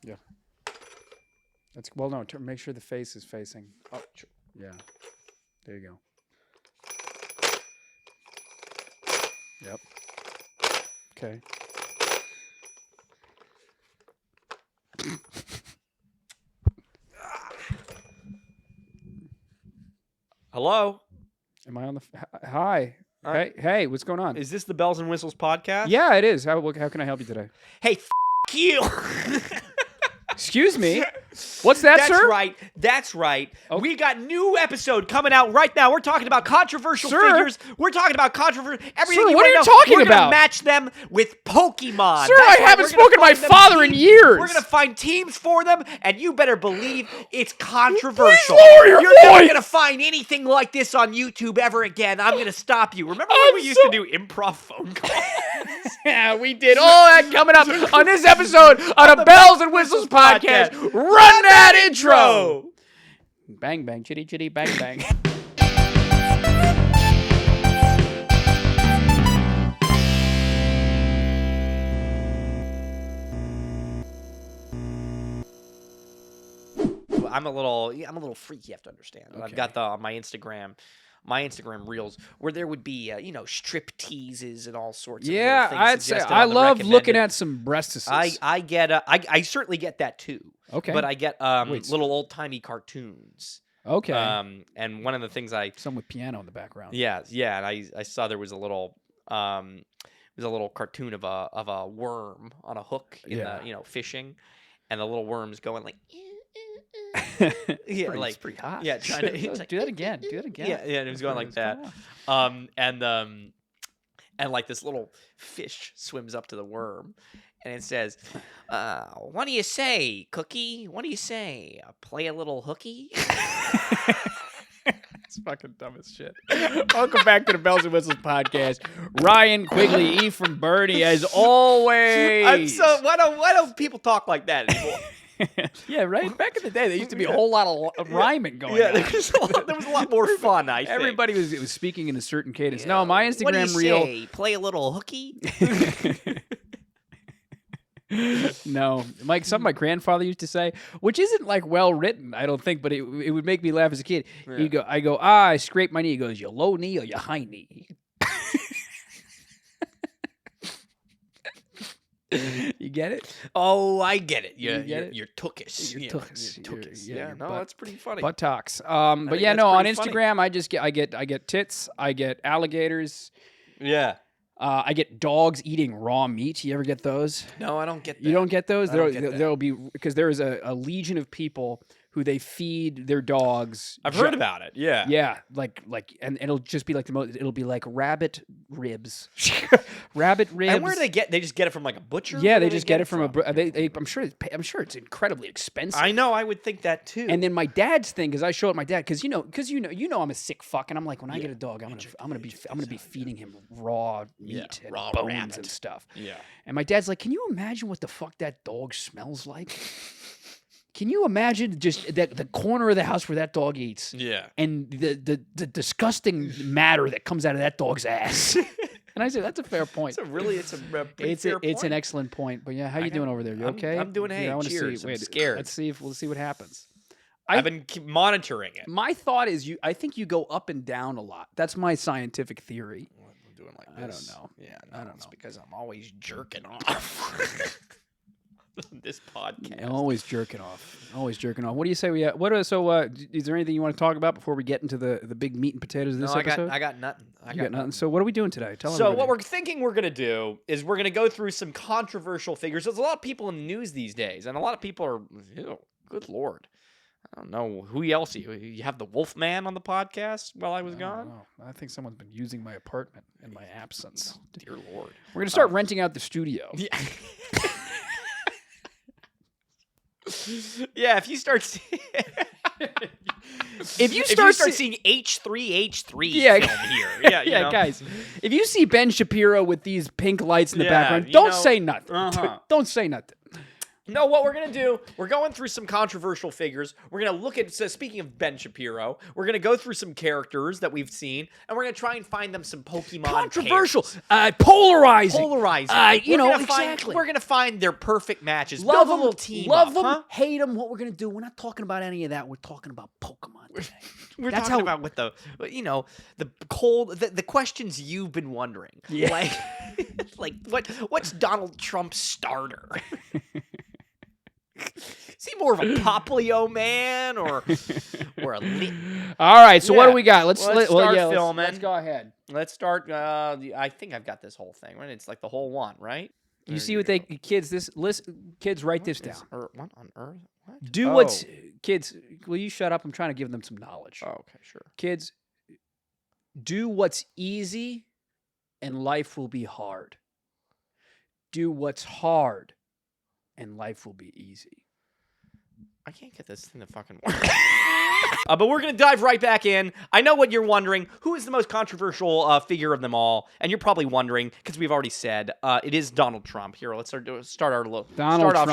Yeah. That's well. No, make sure the face is facing. Oh, yeah. There you go. Yep. Okay. Hello? Am I on the... Hi. Hey, what's going on? Is this the Bells and Whistles podcast? Yeah, it is. How can I help you today? Hey, you. Excuse me? What's that, sir? That's right. Oh. We got new episode coming out right now. We're talking about controversial figures. We're talking about everything. Sir, what are you know. talking We're about? gonna match them with Pokemon. Sir, I haven't spoken to my father in years. We're gonna find teams for them, and you better believe it's controversial. Please lower your You're voice. never gonna find anything like this on YouTube ever again. I'm gonna stop you. Remember when we used to do improv phone calls? Yeah, we did all that coming up on this episode of the Bells and Whistles podcast. Run that intro! Bang, bang, chitty, chitty, bang, bang. I'm a little freaky, you have to understand. Okay. I've got on my Instagram reels where there would be, strip teases and all sorts of things. Yeah, I'd say I love looking at some breastises. I certainly get that too. Okay. But I get little old-timey cartoons. Okay. And one of the things some with piano in the background. Yeah, and I saw there was a little cartoon of a worm on a hook in the fishing, and the little worm's going like yeah, it's pretty hot. Yeah, trying to do that again. Do it again. Yeah, and it was going like that. And like this little fish swims up to the worm, and it says, "What do you say, Cookie? What do you say? Play a little hooky?" It's fucking dumb as shit. Welcome back to the Bells and Whistles podcast. Ryan Quigley, E from Bernie, as always. Why don't people talk like that anymore? Yeah, right? Back in the day, there used to be a whole lot of rhyming going on. There was a lot more fun, I think. Everybody was speaking in a certain cadence. Yeah. No, my Instagram what do you reel... say? Play a little hooky? No. Something my grandfather used to say, which isn't like well written, I don't think, but it would make me laugh as a kid. Yeah. I scrape my knee. He goes, your low knee or your high knee? You get it? Oh, I get it. You're tookish. You're tookish. Yeah, that's pretty funny. Buttocks. But yeah, no, on Instagram, funny. I get tits, I get alligators. Yeah. I get dogs eating raw meat. You ever get those? No, I don't get that. You don't get those? There'll be, because there is a legion of people who they feed their dogs. I've heard about it. Yeah. Yeah. And it'll just be like it'll be like rabbit ribs. Rabbit ribs. And where do they just get it from like a butcher? Yeah, they just get it from I'm sure it's incredibly expensive. I know, I would think that too. And then my dad's thing is I show it my dad because you know I'm a sick fuck, and I'm like, when I get a dog, I'm gonna be feeding him raw meat and raw bones rabbit. And stuff. Yeah. And my dad's like, can you imagine what the fuck that dog smells like? Can you imagine just the corner of the house where that dog eats? Yeah. And the disgusting matter that comes out of that dog's ass. And I said, that's a fair point. It's a pretty fair point. It's an excellent point. But yeah, how you doing over there? You okay? I'm doing hey. Cheers. I'm scared. We'll see what happens. I've been monitoring it. My thought is I think you go up and down a lot. That's my scientific theory. Well, I'm doing like this. I don't know. Yeah, I don't know. It's because I'm always jerking off. This podcast. Yeah, always jerking off. What do you say? Is there anything you want to talk about before we get into the big meat and potatoes of this episode? I got nothing. I got nothing. So what are we doing today? Tell us. So what we're thinking we're going to do is we're going to go through some controversial figures. There's a lot of people in the news these days, and a lot of people are, good Lord. I don't know who else you have the Wolfman on the podcast while I was gone. I think someone's been using my apartment in my absence. Dear Lord. We're going to start renting out the studio. Yeah. Yeah, if you start seeing H3H3 film here, yeah, guys. If you see Ben Shapiro with these pink lights in the background, don't say nothing. Don't say nothing. No, what we're going to do, we're going through some controversial figures. We're going to look at, so speaking of Ben Shapiro, we're going to go through some characters that we've seen, and we're going to try and find them some Pokemon Controversial. pairs. Polarizing. Polarizing. You know, Exactly. We're going to find their perfect matches. Love Build a them, little team love up, them, huh? hate them. What we're going to do, we're not talking about any of that. We're talking about Pokemon today. We're That's talking how- about what the questions you've been wondering. Yeah. What's Donald Trump's starter? Is he more of a Poplio man or a lit? All right, so what Yeah. do we got? Let's Let's well, start yeah, filming. Let's go ahead. Let's start. I think I've got this whole thing, right? It's like the whole one, right? You see what kids write this down. What on earth? What? Do what's kids. Will you shut up? I'm trying to give them some knowledge. Oh, okay, sure. Kids, do what's easy, and life will be hard. Do what's hard, and life will be easy. I can't get this thing to fucking work. But we're going to dive right back in. I know what you're wondering. Who is the most controversial figure of them all? And you're probably wondering, because we've already said, it is Donald Trump. Here, let's start off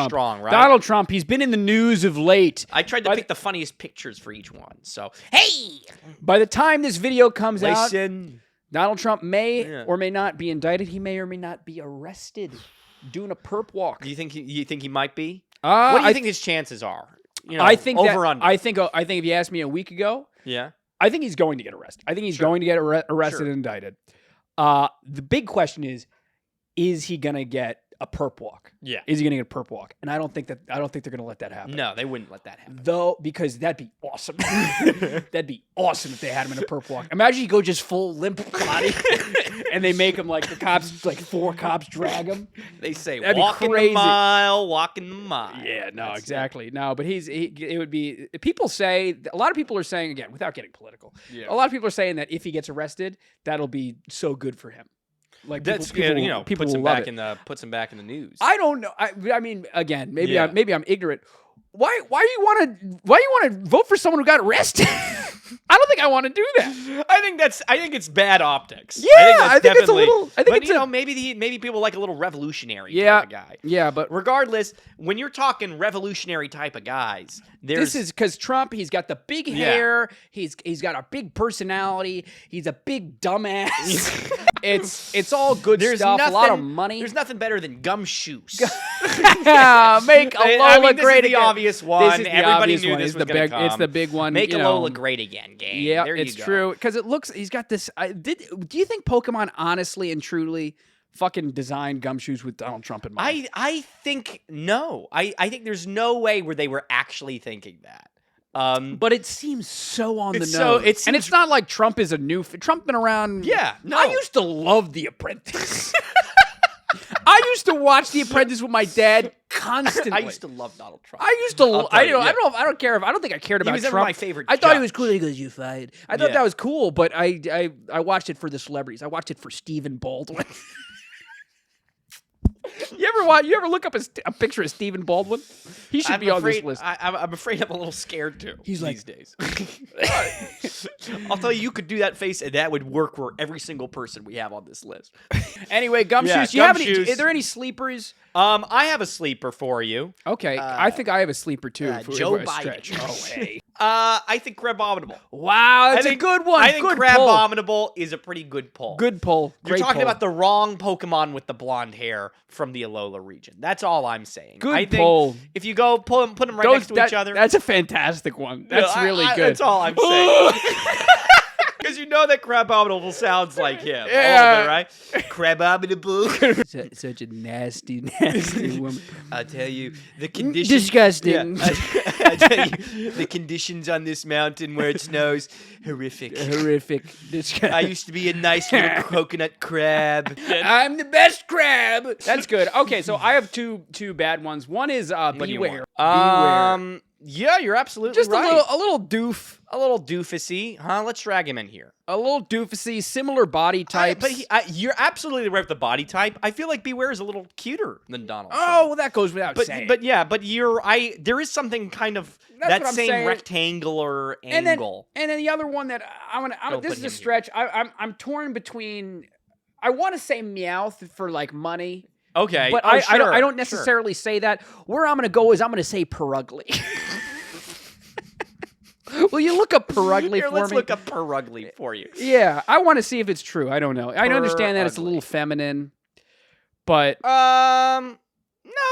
strong, right? Donald Trump, he's been in the news of late. I tried to pick the funniest pictures for each one. So, hey! By the time this video comes out, Listen. Donald Trump may or may not be indicted. He may or may not be arrested doing a perp walk. Do you think he might be? What do you think his chances are? You know, I think over under. I think if you asked me a week ago, Yeah. I think he's going to get arrested. I think he's going to get arrested and indicted. The big question is he going to get a perp walk? Yeah. Is he going to get a perp walk? And I don't think they're going to let that happen. No, they wouldn't let that happen. Though, because that'd be awesome. That'd be awesome if they had him in a perp walk. Imagine you go just full limp body and they make him like the cops, like 4 cops drag him. They say That'd walking be crazy. the mile, walking the mile. Yeah, no, That's exactly. No, but it would be, people say, a lot of people are saying, again, without getting political, Yeah. a lot of people are saying that if he gets arrested, that'll be so good for him. Like That's people puts will him love back it. puts him back in the news. I don't know. I mean, again, maybe Yeah. I'm ignorant. Why you want to vote for someone who got arrested? I don't think I want to do that. I think it's bad optics. Yeah, I think it's definitely. but maybe people like a little revolutionary Yeah. type of guy. Yeah, but Regardless, when you're talking revolutionary type of guys, this is because Trump. He's got the big hair. He's got a big personality. He's a big dumbass. it's all good stuff. A lot of money. There's nothing better than gumshoes. Make Alola this great is the again. obvious one. This is the Everybody obvious knew one. this It's was the gonna big. come. It's the big one. Make you know. Alola great again, gang. Yeah, there it's you go. true because it looks. He's got this. Do you think Pokemon honestly and truly fucking designed gumshoes with Donald Trump in mind? I think no. I think there's no way where they were actually thinking that. But it seems so on the It's nose. so- and it's not like Trump is a new. Trump been around. Yeah, no. I used to love The Apprentice. I used to watch The Apprentice with my dad constantly. I used to love Donald Trump. I used to. I'll tell you, yeah. I don't care if. I don't think I cared about was never Trump. my favorite I thought he judge. was cool. He goes, "You fired." I thought Yeah. that was cool, but I watched it for the celebrities. I watched it for Stephen Baldwin. You ever look up a picture of Stephen Baldwin? He should be on this list. I'm afraid I'm a little scared too. He's these days. I'll tell you could do that face, and that would work for every single person we have on this list. Anyway, gumshoes. Yeah, Are there any sleepers? I have a sleeper for you. Okay, I think I have a sleeper too. Joe a Biden. stretch. Oh, hey. I think Crabominable. Wow, that's a good one. I think good pull. Crabominable is a pretty good pull. Good pull. You're Great talking pull. about the wrong Pokemon with the blonde hair from the Alola region. That's all I'm saying. Good I think pull. If you go put them right next to each other. That's a fantastic one. That's really good. That's all I'm saying. Because you know that Crabominable sounds like him. Yeah. All of it, right? Crabominable. Such a nasty, nasty woman. I tell you, the conditions. Disgusting. Yeah, I tell you, the conditions on this mountain where it snows, horrific. Horrific. Disgusting. I used to be a nice little coconut crab. I'm the best crab. That's good. Okay, so I have two bad ones. One is Beware. Beware. Yeah, you're absolutely Just right. a little doof. A little doofusy, huh? Let's drag him in here. A little doofusy, similar body types. But you're absolutely right with the body type. I feel like Beware is a little cuter than Donald Trump. Oh, well, that goes without saying. But there is something kind of That's that what I'm same saying. rectangular and angle. then the other one that this is a stretch. I'm torn between. I want to say Meowth for like money. Okay. But I don't necessarily say that. Where I'm going to go is I'm going to say Perugly. Will you look up Perugly for me? Let's look up Perugly for you. Yeah, I want to see if it's true. I don't know. I understand that it's a little feminine, but no,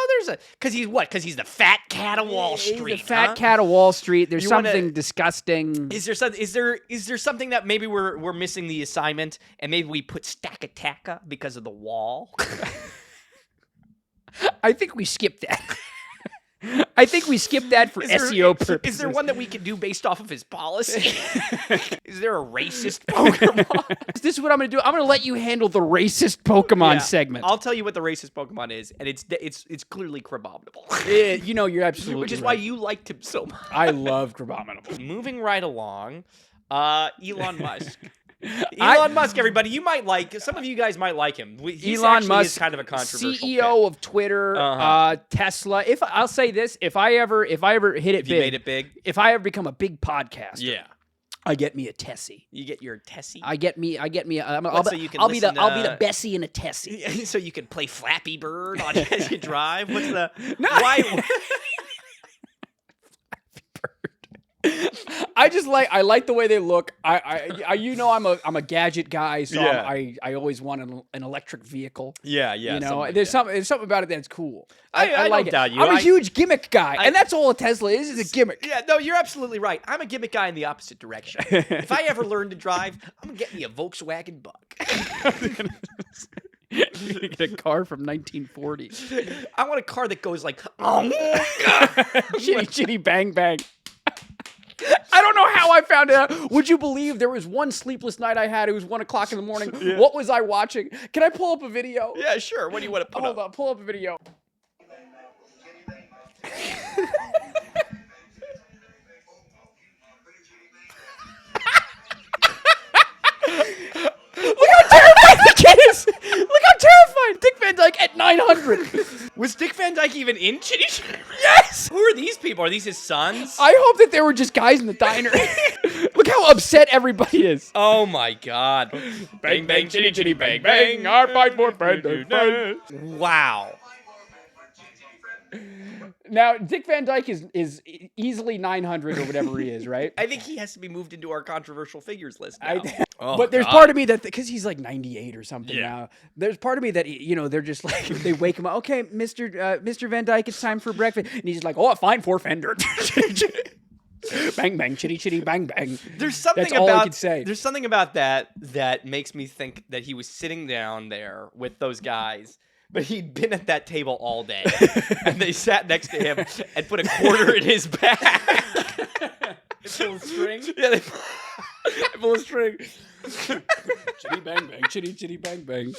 there's because he's what? Because he's the fat cat of Wall Street. He's the fat cat of Wall Street. There's something disgusting. Is there something that maybe we're missing the assignment, and maybe we put Stackataka because of the wall? I think we skipped that. I think we skipped that for SEO purposes. Is there one that we can do based off of his policy? Is there a racist Pokemon? This is what I'm going to do. I'm going to let you handle the racist Pokemon segment. I'll tell you what the racist Pokemon is, and it's clearly Crabominable. You know, you're absolutely Which is why you liked him so much. I love Crabominable. Moving right along, Elon Musk. Elon Musk, everybody, you might like. Some of you guys might like him. Elon Musk is kind of a controversial CEO of Twitter, Tesla. If I'll say this, if I ever hit it big, you made it big, if I ever become a big podcaster, I get me a Tessie. You get your Tessie. I'll be the Bessie in a Tessie. So you can play Flappy Bird as you drive. What's the why? I like the way they look. You know I'm a gadget guy, so I always want an electric vehicle. Yeah. You know, there's something about it that's cool. I like don't doubt you. I'm a huge gimmick guy, and that's all a Tesla is a gimmick. Yeah, no, you're absolutely right. I'm a gimmick guy in the opposite direction. If I ever learn to drive, I'm gonna get me a Volkswagen Bug. You get a car from 1940. I want a car that goes like, chitty chitty bang bang. I don't know how I found it out. Would you believe there was one sleepless night I had? It was 1 o'clock in the morning. Yeah. What was I watching? Can I pull up a video? Yeah, sure. What do you want to put Hold on, pull up a video. Look how terrified the kid is! Look how terrified! Dick Van Dyke at 900. Was Dick Van Dyke even in Chitty Chitty? Yes! Who are these people? Are these his sons? I hope that they were just guys in the diner. Look how upset everybody is. Oh my god. Bang, bang, chitty, chitty, bang, bang. Our fight for friend and friend. Wow. Now, Dick Van Dyke is easily 900 or whatever he is, right? I think he has to be moved into our controversial figures list now. But there's part of me that, because he's like 98 or something now, there's part of me that, you know, they're just like, they wake him up, okay, Mr. Van Dyke, it's time for breakfast. And he's just like, oh, fine, for Fender. Bang, bang, chitty, chitty, bang, bang. There's something That's all I could say. There's something about that makes me think that he was sitting down there with those guys. But he'd been at that table all day, and they sat next to him and put a quarter in his bag. They pull a string? Yeah, they pull a string. Chitty bang bang, chitty chitty bang bang.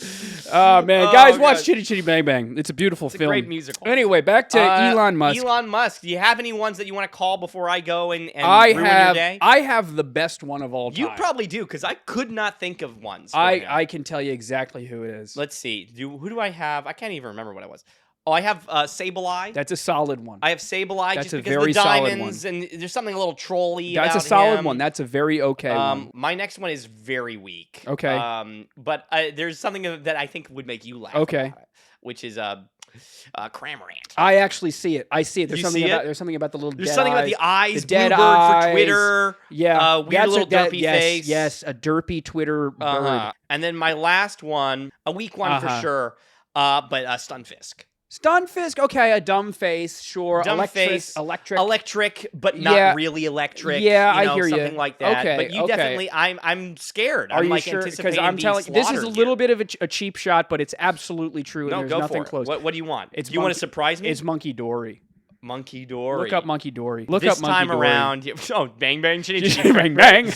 Oh man, guys, watch Chitty Chitty Bang Bang. It's a beautiful film. It's a great musical. Anyway, back to Elon Musk. Elon Musk. Do you have any ones that you want to call before I go and ruin your day? I have the best one of all time. You probably do, because I could not think of ones. I can tell you exactly who it is. Let's see. Who do I have? I can't even remember what it was. Oh, I have Sableye. That's a solid one. I have Sableye That's just a because very of the solid diamonds, and there's something a little trolly That's about a solid him. one. That's a very okay one. My next one is very weak. Okay. But there's something that I think would make you laugh. Okay. About it, which is Cramorant. I actually see it. I see it. There's You something see about it? there's something about the little There's dead something about eyes. the eyes. The dead Blue bird eyes. for Twitter. Yeah. Weird little derpy face. Yes, a derpy Twitter bird. And then my last one, a weak one for sure, but Stunfisk. Stunfisk, okay, a dumb face, sure. Dumb face, electric, but not really electric. Yeah, you know, I hear you. Something like that. Okay, but you definitely, I'm scared. Are I'm you like sure? anticipating I'm telling you, this is a little bit of a cheap shot, but it's absolutely true. No, and go there's nothing for it. close. What do you want? Do you want to surprise me? It's Monkey Dory. Monkey Dory. Look up Monkey Dory. This up Monkey time Dory. around, bang bang chitty chitty bang bang.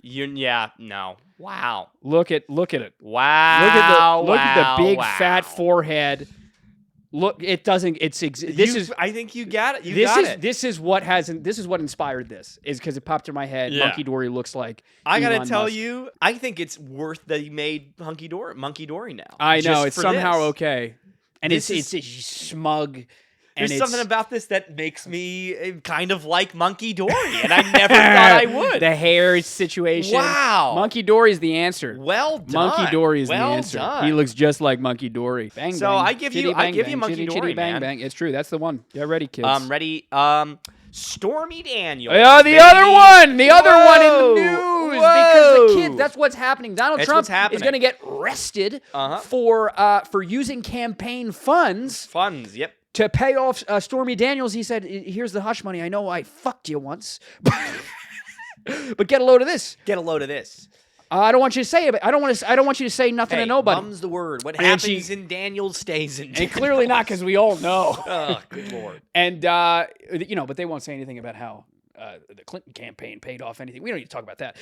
No. Wow. Look at it. Wow. Look at the big fat forehead. Look, it doesn't. I think you got it. This is what inspired this. Is because it popped in my head. Yeah. Monkey Dory looks like. I gotta Elon tell Musk. you, I think it's worth that he made Monkey Dory now. I know just it's for somehow this. okay, and it's a smug. There's And something it's- about this that makes me kind of like Monkey Dory, and I never thought I would. The hair situation. Wow. Monkey Dory's the answer. Well done. Monkey Dory is well the answer. Done. He looks just like Monkey Dory. Bang, So bang, I give you- chitty, I bang, give you bang, Monkey chitty, Dory, chitty, bang, man. bang. It's true. That's the one. Get ready, kids. Ready? Stormy Daniels. Oh, the other one! The other one in the Whoa. news! Because the Whoa. kids, that's what's happening. Donald That's Trump what's happening. is going to get arrested Uh-huh. for using campaign funds Funds. Yep. to pay off Stormy Daniels. He said, "Here's the hush money. I know I fucked you once, but get a load of this. Get a load of this. I don't want you to say it. I don't want you to say nothing Hey, to nobody. mum's the word. What And happens she- in Daniels stays in And Daniels. clearly not, because we all know. Oh, good lord. And but they won't say anything about how the Clinton campaign paid off anything. We don't need to talk about that.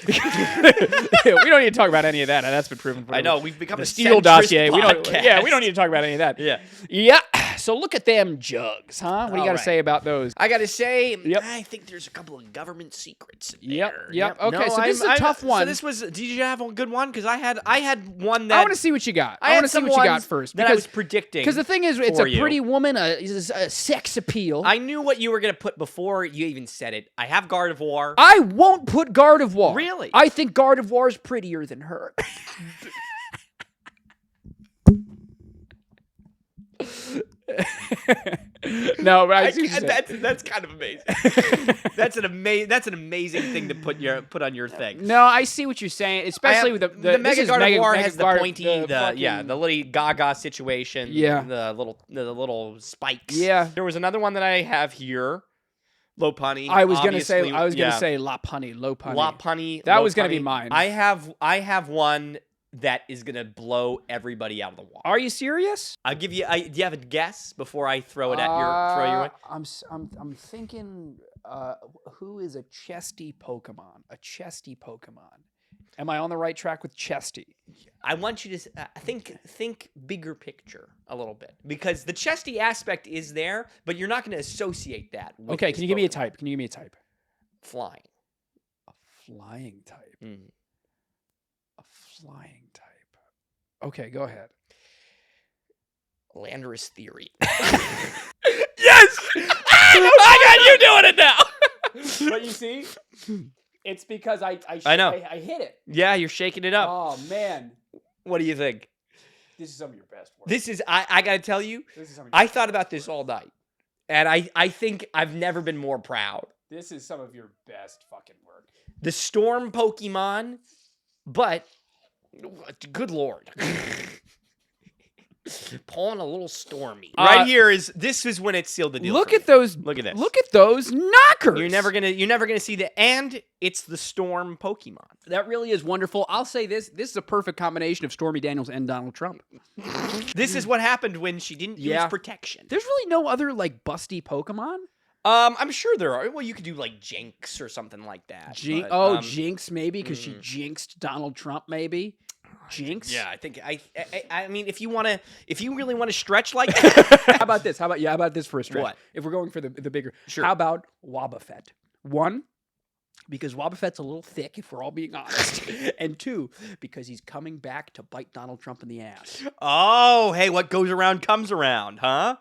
We don't need to talk about any of that. That's been proven. I know we've become The a Steele centrist dossier. We podcast. don't need to talk about any of that. Yeah. Yeah. So look at them jugs, huh? What do you All got to right. say about those? I gotta say, Yep. I think there's a couple of government secrets in Yep, there. yep. Okay, No, so this is a tough one. So this was. Did you have a good one? Because I had one that I want to see what you got. I had want to see some what you got ones first. that I was predicting. Because the thing is, it's for a you. pretty woman, a sex appeal. I knew what you were gonna put before you even said it. I have Gardevoir. I won't put Gardevoir. Really? I think Gardevoir is prettier than her. No, but I see what you're saying. That's kind of amazing. That's an amazing thing to put on your thing. No, I see what you're saying, especially with the Mega this is Gardevoir Mega has the Gar- pointy, the Lady Gaga situation. Yeah. the little spikes. Yeah. There was another one that I have here. Lopunny. I was gonna say obviously, La Punny, Low Punny. Lopunny. That was gonna Lopunny. be mine. I have one that is gonna blow everybody out of the water. Are you serious? I'll give you. Do you have a guess before I throw it at throw you in? I'm thinking. Who is a chesty Pokemon? A chesty Pokemon. Am I on the right track with chesty? I want you to think bigger picture a little bit, because the chesty aspect is there, but you're not going to associate that with Okay, this can you give me a Pokemon. type? Can you give me a type? Flying. A flying type. Mhm. A flying type. Okay, go ahead. Landorus theory. Yes! I got you doing it now. But you see, it's because I know. I hit it. Yeah, you're shaking it up. Oh man, What do you think? this is some of your best work. This is I got to tell you, This is some of your I thought about this all night, and I think I've never been more proud. This is some of your best fucking work. The Storm Pokemon, but good lord. Pulling a little stormy. Right here this is when it sealed the deal. Look for at me. those. Look at this. Look at those knockers. You're never gonna see and it's the Storm Pokemon. That really is wonderful. I'll say this. This is a perfect combination of Stormy Daniels and Donald Trump. This is what happened when she didn't use Yeah. protection. There's really no other like busty Pokemon. I'm sure there are. Well, you could do like Jinx or something like that. but, Jinx maybe because she jinxed Donald Trump maybe. Jinx. Yeah, I think I mean if you really want to stretch like that. How about this? How about this for a stretch? What? If we're going for the bigger. Sure. How about Wobbuffet? One, because Wobbuffet's a little thick, if we're all being honest. And two, because he's coming back to bite Donald Trump in the ass. Oh, hey, what goes around comes around, huh?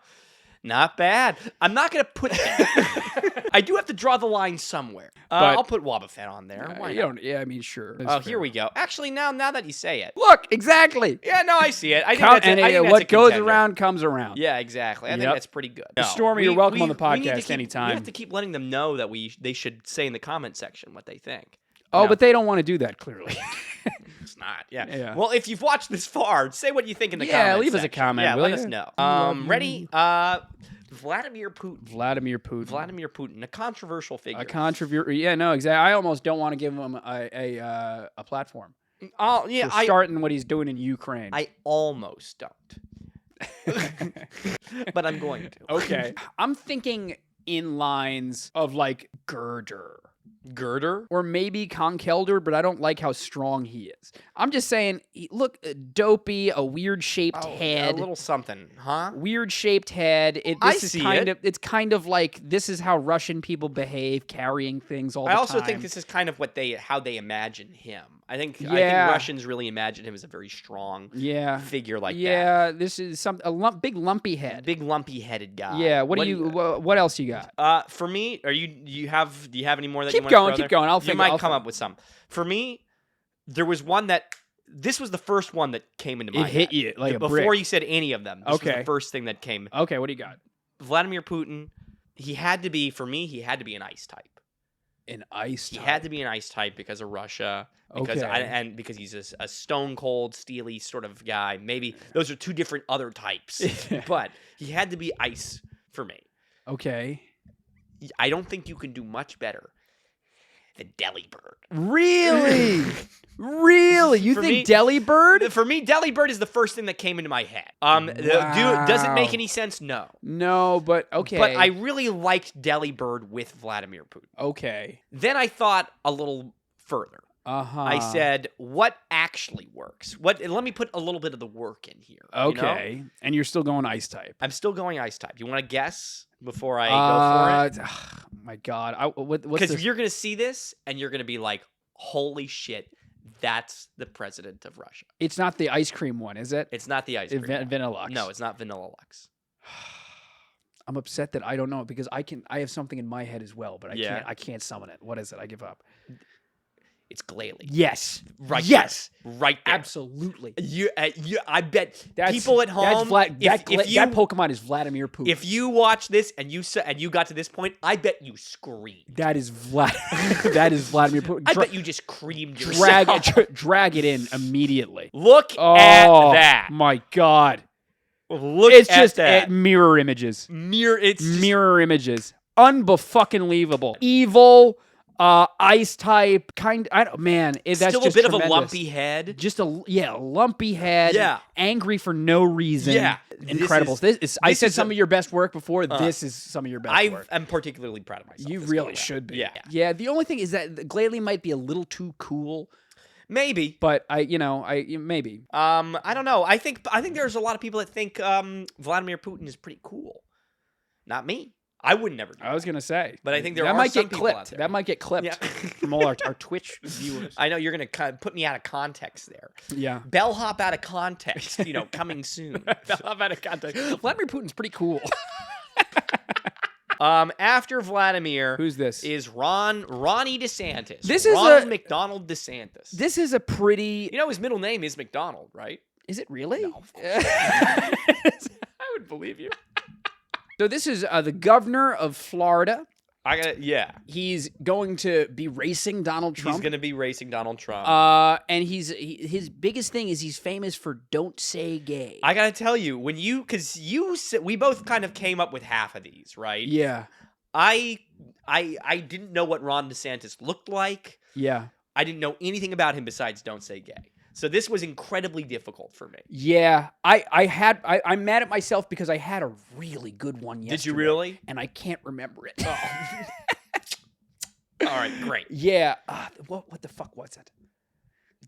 Not bad. I'm not gonna put that. I do have to draw the line somewhere. But- I'll put Wobbuffet on there. Why You not? don't, yeah, I mean, sure. Oh, here we go. Actually, now that you say it, Look, exactly. yeah, no, I see it. I think Count, that's, I think that's a what goes contender. around comes around. Yeah, exactly. I think Yep. that's pretty good. Stormy, you're welcome on the we need to podcast keep- anytime. We have to keep letting them know that they should say in the comment section what they think. Oh, No. but they don't want to do that, clearly. It's not. Yeah. Yeah. Well, if you've watched this far, say what you think in the Yeah, comments leave us a section. comment, Yeah, will let ya? us know. Love you. Ready? Vladimir Putin. Vladimir Putin. Vladimir Putin, a controversial figure. A controversy. Yeah, no, exactly. I almost don't want to give him a platform. Oh, yeah, For starting what he's doing in Ukraine. I almost don't. But I'm going to. Okay. I'm thinking in lines of like girder. Girder? Or maybe Conkelder, but I don't like how strong he is. I'm just saying, look, dopey, a weird shaped head. A little something, huh? Weird shaped head. I see it. It's kind of like this is how Russian people behave, carrying things all the I time. also think this is kind of how they imagine him. I think Yeah. Russians really imagine him as a very strong Yeah. figure like that. Yeah, this is big lumpy head. Big lumpy headed guy. Yeah. What else you got? For me, do you have any more that Keep you want going, to throw keep there? going. I'll you think- might I'll come think. up with some. For me, there was one this was the first one that came into my It hit head. you like a Before brick. you said any of them. This was Okay. the first thing that came. Okay, what do you got? Vladimir Putin, he had to be an ice type. An ice He type. had to be an ice type because of Russia, because Okay. and because he's a stone cold, steely sort of guy. Maybe those are two different other types, but he had to be ice for me. Okay. I don't think you can do much better than Delibird. Really? Really? You For think me- Delibird? For me, Delibird is the first thing that came into my head. Does it make any sense? No. No, but okay. But I really liked Delibird with Vladimir Putin. Okay. Then I thought a little further. Uh-huh. I said, what actually works? Let me put a little bit of the work in here. you know? Okay. And you're still going ice type. I'm still going ice type. You want to guess before I go for it? Oh my God. What's Because this? you're going to see this and you're going to be like, holy shit, that's the president of Russia. It's not the ice cream one, is it? It's not the ice cream. one. Vanilla. No, it's not Vanilla Lux. I'm upset that I don't know because I have something in my head as well, but Yeah. I can't summon it. What is it? I give up. It's Glalie. Yes. Right Yes. there. Right there. Absolutely. I bet That's, people at home, that if Pokemon is Vladimir Putin. you watch this and you got to this point, I bet you screamed. That is that is Vladimir Putin. I bet you just creamed yourself. Drag it in immediately. Look Oh at that. my God! Look It's at just that. mirror images. It's just- Mirror images. Unfucking-leavable. Evil. Ice type. Man. That's still a just bit of a tremendous. lumpy head. Just a lumpy head. Yeah. Angry for no reason. Yeah. Incredible. I said some of your best work before. This is some of your best work. I'm particularly proud of myself. You this really go-around. should be. Yeah. Yeah. The only thing is that Glalie might be a little too cool, Maybe. but maybe. I don't know. I think there's a lot of people that think Vladimir Putin is pretty cool. Not me. I would never do I was gonna say, But I think there that are might some get people out clipped. there. That might get clipped Yeah. from all our Twitch viewers. I know you're going to put me out of context there. Yeah. Bellhop out of context, coming soon. I'm out of context. Vladimir Putin's pretty cool. After Vladimir, Who's this? is Ronnie DeSantis. This is Ron a- McDonald DeSantis. This is a pretty. His middle name is McDonald, right? Is it really? No, of I would believe you. So this is the governor of Florida. Yeah. He's going to be racing Donald Trump. He's going to be racing Donald Trump. And his biggest thing is he's famous for "Don't say gay." I got to tell you, we both kind of came up with half of these, right? Yeah, I didn't know what Ron DeSantis looked like. yeah, I didn't know anything about him besides "Don't say gay." So this was incredibly difficult for me. yeah. I'm mad at myself because I had a really good one yesterday. Did you really? And I can't remember it. All right, great. Yeah. What the fuck was it?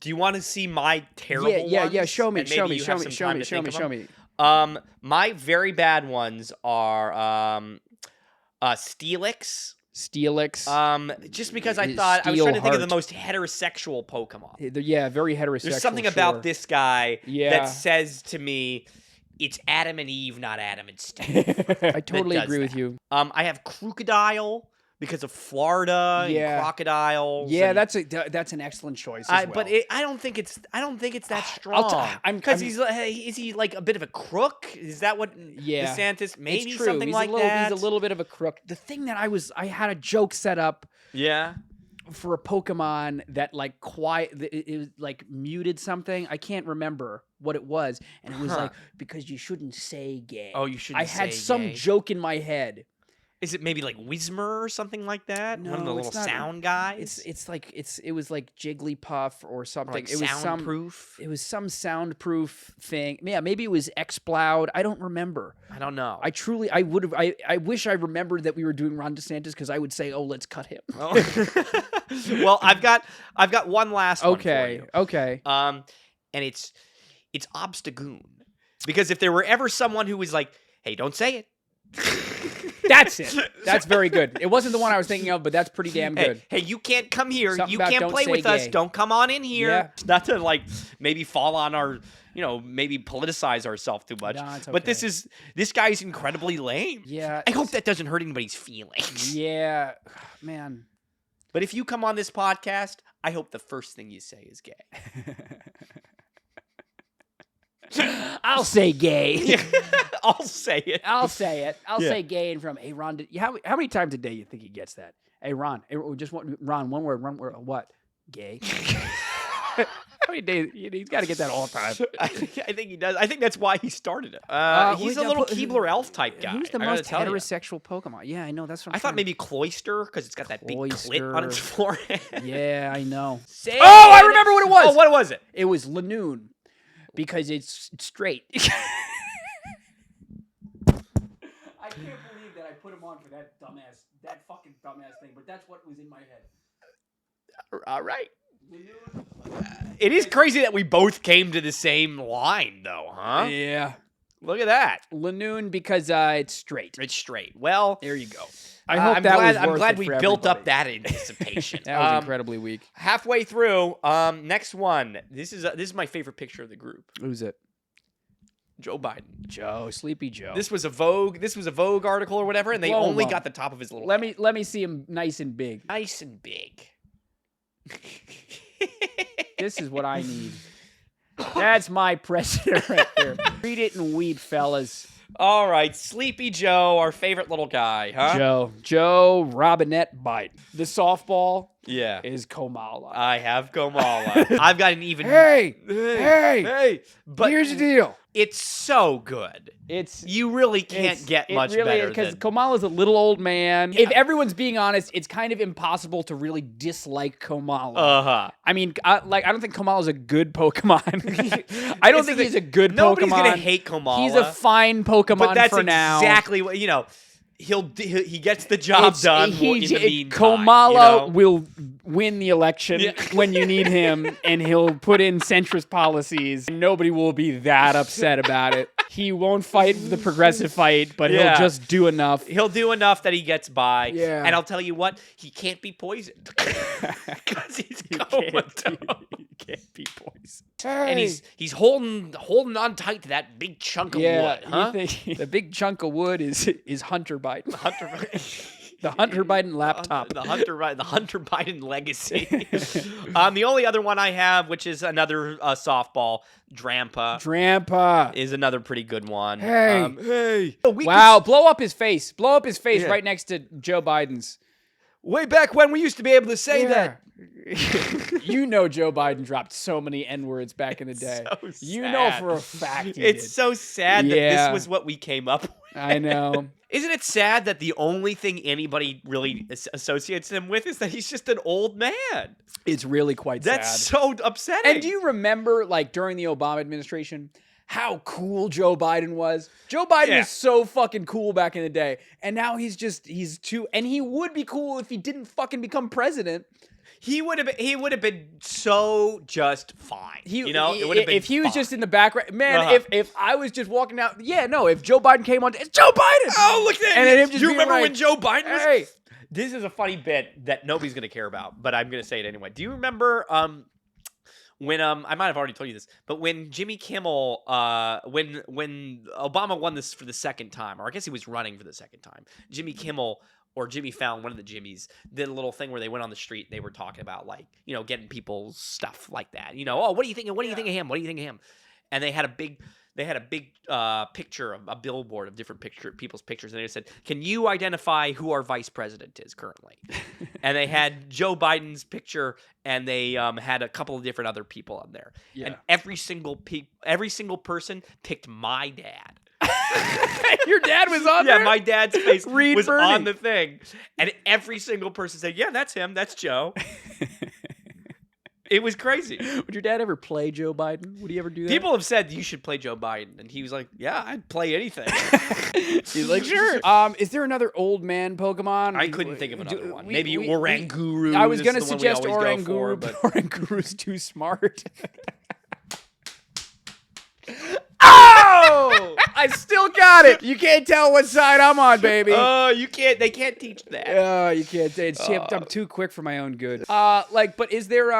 Do you want to see my terrible ones? Yeah. Show me. And Show maybe me. you Show have me. some Show time me. to Show think me. of Show them? me. My very bad ones are Steelix. Steelix. Just because I thought I was trying to think of the Steelheart. most heterosexual Pokemon. Yeah, very heterosexual. There's something about sure. this guy Yeah. that says to me, it's Adam and Eve, not Adam and Steve. I totally does agree with that. you. I have Crocodile because of Florida Yeah. and crocodiles. Yeah, and that's an excellent choice. As well. But I don't think it's that strong. I'm- Because is he like a bit of a crook? Is that what Yeah. DeSantis? Maybe it's true. something he's like a little, that. He's a little bit of a crook. The thing that I had a joke set up Yeah. for a Pokemon that like it was like muted something. I can't remember what it was, and it was like because you shouldn't say gay. Oh, you shouldn't I had say some gay. joke in my head. Is it maybe like Whismer or something like that? One of the No, little it's not. sound guys. It was like Jigglypuff or something. Or like it was soundproof. It was some soundproof thing. Yeah, maybe it was Xploud. I don't remember. I don't know. I would have. I wish I remembered that we were doing Ron DeSantis because I would say, "Oh, let's cut him." Well, I've got one last one for Okay. you. Okay. And it's Obstagoon. Because if there were ever someone who was like, "Hey, don't say it." That's it. That's very good. It wasn't the one I was thinking of, but that's pretty damn good. Hey, you can't come here. Something You about can't don't play say with us. gay. Don't come on in here. Yeah. Not to like maybe fall on our, maybe politicize ourselves too much. No, it's But okay. this guy's incredibly lame. Yeah. I hope that doesn't hurt anybody's feelings. Yeah, man. But if you come on this podcast, I hope the first thing you say is gay. I'll say gay. I'll say it. I'll say it. I'll Yeah. say gay. And from, hey, Ron, how many times a day you think he gets that? Hey, Ron, Ron, one word, what? Gay. How many days? He's got to get that all the time. I think he does. I think that's why he started it. He's a wait, little po- Keebler elf type guy. Who's the I gotta most tell ya. heterosexual Pokemon? Yeah, I know. That's what I'm I thought trying maybe Cloyster because it's got that big clit on its Cloyster. forehead. Yeah, I know. Say Oh, I it. remember what it was. Oh, what was it? It was Lanoon because it's straight. I can't believe that I put him on for that fucking dumbass thing, but that's what was in my head. All right. Lanoon. It is crazy that we both came to the same line, though, huh? Yeah. Look at that. Lanoon because it's straight. It's straight. Well, There you go. I hope I'm that glad, was I'm worth glad it we for built up everybody. that anticipation. That was incredibly weak. Halfway through, next one. This is my favorite picture of the group. Who's it? Joe Biden. Joe, Sleepy Joe. This was a Vogue article or whatever, and they Blow him only up. got the top of his little let me see him nice and big. nice and big. This is what I need. That's my president right there. Read it and weed, fellas. All right, Sleepy Joe, our favorite little guy, huh? Joe Robinette Biden. The softball Yeah. is Kamala. I have Kamala. I've got an even. Hey, But here's the deal. it's so good. You really can't get much better because than. Kamala's a little old man. Yeah. If everyone's being honest, it's kind of impossible to really dislike Kamala. Uh-huh. I mean, I don't think Kamala's a good Pokemon. I don't think he's a good Nobody's Pokemon. gonna hate Kamala. He's a fine Pokemon but that's for now. exactly what he gets the job done in the meantime. Kamala will win the election Yeah. when you need him, and he'll put in centrist policies. And nobody will be that upset about it. He won't fight the progressive fight, but Yeah. he'll just do enough. He'll do enough that he gets by. Yeah. And I'll tell you what, he can't be poisoned. Because he's comatose. He can't be poisoned. And he's holding on tight to that big chunk of wood. Huh? you think the big chunk of wood is Hunter Biden. Hunter The Hunter Biden laptop. The Hunter Biden legacy. The only other one I have, which is another softball, Drampa, is another pretty good one. Hey. Hey. Wow, blow up his face. Blow up his face Yeah. right next to Joe Biden's. Way back when we used to be able to say that. You know Joe Biden dropped so many N-words back in the day. So You know sad. for a fact he It's did. so sad that Yeah. this was what we came up with. I know. Isn't it sad that the only thing anybody really associates him with is that he's just an old man? It's really quite That's sad. so upsetting. And do you remember, like, during the Obama administration, how cool Joe Biden was? Joe Biden Yeah. was so fucking cool back in the day. And now he's too, and he would be cool if he didn't fucking become president. He would have been so just fine. It would have been if he was fine. just in the background, man. Uh-huh. If I was just walking out, if Joe Biden came on, it's Joe Biden. Oh, look at that! And then him just you being remember like, when Joe Biden was? Hey, This is a funny bit that nobody's gonna care about, but I'm gonna say it anyway. Do you remember when I might have already told you this, but when Jimmy Kimmel when Obama won this for the second time, or I guess he was running for the second time, Jimmy Kimmel or Jimmy Fallon, one of the Jimmys, did a little thing where they went on the street and they were talking about, like, getting people's stuff like that. Oh, what do you think? What do you think of him? What do you think of him? And they had a big picture of a billboard of different people's pictures, and they said, "Can you identify who our vice president is currently?" And they had Joe Biden's picture, and they had a couple of different other people on there, and every single person picked my dad. your dad was on there? Yeah, my dad's face Reed was Bernie. on the thing, and every single person said, "Yeah, that's him. That's Joe." It was crazy. Would your dad ever play Joe Biden? Would he ever do that? People have said you should play Joe Biden, and he was like, "Yeah, I'd play anything." He's like, sure. Is there another old man Pokemon? I couldn't think of another one. Maybe Oranguru. I was going gonna to suggest Oranguru, but Oranguru's too smart. Oh! I still got it. You can't tell what side I'm on, baby. Oh, you can't. They can't teach that. Oh, you can't. I'm too quick for my own good. But is there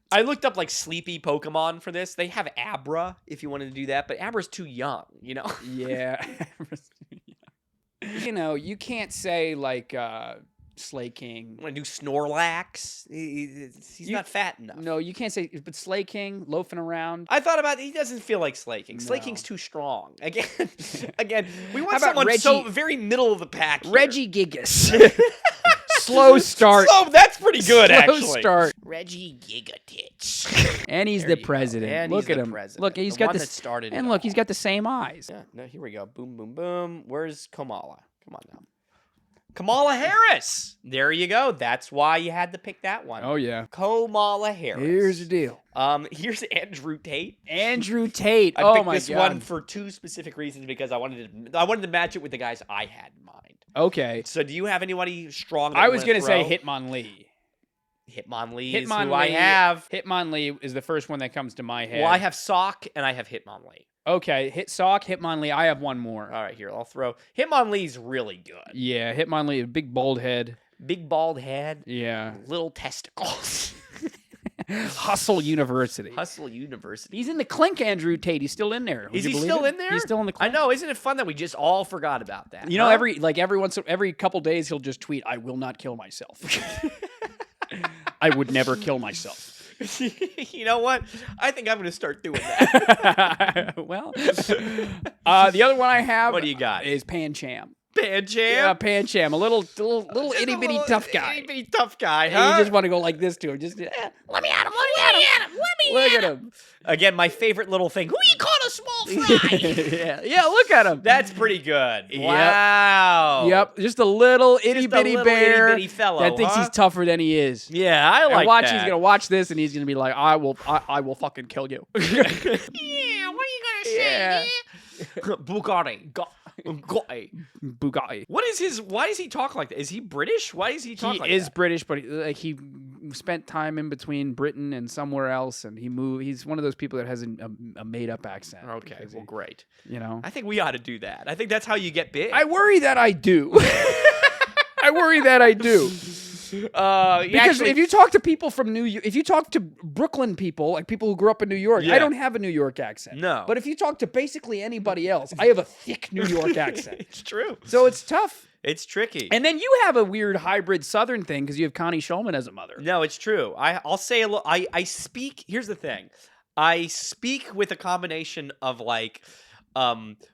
I looked up like sleepy Pokemon for this. They have Abra if you wanted to do that, but Abra's too young, you know? Yeah. You know, you can't say like Slay King. Want to do Snorlax? He's not fat enough. No, you can't say, but Slay King loafing around. I thought about it. He doesn't feel like Slay King. Slay No. King's too strong. Again, we want How about someone Reggie- so very middle of the pack here. Reggie Gigas. Slow start. Oh, that's pretty good, Slow actually. start. Reggie Gigatitch. And he's There the you go. president. And Look he's at the him. president. Look, he's The got one this. that started And it look, all. he's got the same eyes. Yeah, no, here we go. Boom, boom, boom. Where's Kamala? Come on now. Kamala Harris. There you go. That's why you had to pick that one. Oh yeah. Kamala Harris. Here's the deal. Here's Andrew Tate. Andrew Tate. I Oh picked my this god. one for two specific reasons because I wanted to match it with the guys I had in mind. Okay. So do you have anybody strong? That I you was wanna gonna say throw? Hitmonlee. Hitmonlee is Hitmonlee. who I have. Hitmonlee is the first one that comes to my head. Well, I have Sock and I have Hitmonlee. Okay, Hitmonlee. I have one more. All right, here I'll throw. Hitmonlee's really good. Yeah, Hitmonlee, big bald head. Big bald head, Yeah. little testicles. Hustle University. Hustle University. He's in the clink, Andrew Tate. He's still in there. Would Is you he believe still it? in there? He's still in the I clink. know. Isn't it fun that we just all forgot about that? You know, huh? every couple days he'll just tweet, "I will not kill myself. I would never kill myself." You know what? I think I'm going to start doing that. Well, the other one I have. What do you got? Is Pancham. Pancham? Yeah, Pancham, a little Just itty a bitty little tough guy. Itty bitty tough guy, And huh? you just want to go like this to him. Just let me at him. Let me at him. Look at him. Again, my favorite little thing. Who you call a small fry? Yeah. Look at him. That's pretty good. Yep. Wow. Yep, just a little itty Just a bitty little bear itty-bitty fellow, that thinks huh? he's tougher than he is. Yeah, I like And watch, that. he's gonna watch this and he's gonna be like, I will fucking kill you. Yeah, what are you gonna say? Yeah. Bugatti. Bugatti. What is his? Why does he talk like that? Is he British? Why does he talk He like is that? British, but he spent time in between Britain and somewhere else, and he moved. He's one of those people that has a made up accent. Okay, because well, great. you know. I think we ought to do that. I think that's how you get big. I worry that I do. I worry that I do. Because if you talk to people from if you talk to Brooklyn people, like people who grew up in New York, Yeah. I don't have a New York accent. No. But if you talk to basically anybody else, I have a thick New York accent. It's true. So it's tough. It's tricky. And then you have a weird hybrid Southern thing because you have Connie Shulman as a mother. No, it's true. I'll say a little. I speak. Here's the thing. I speak with a combination of like.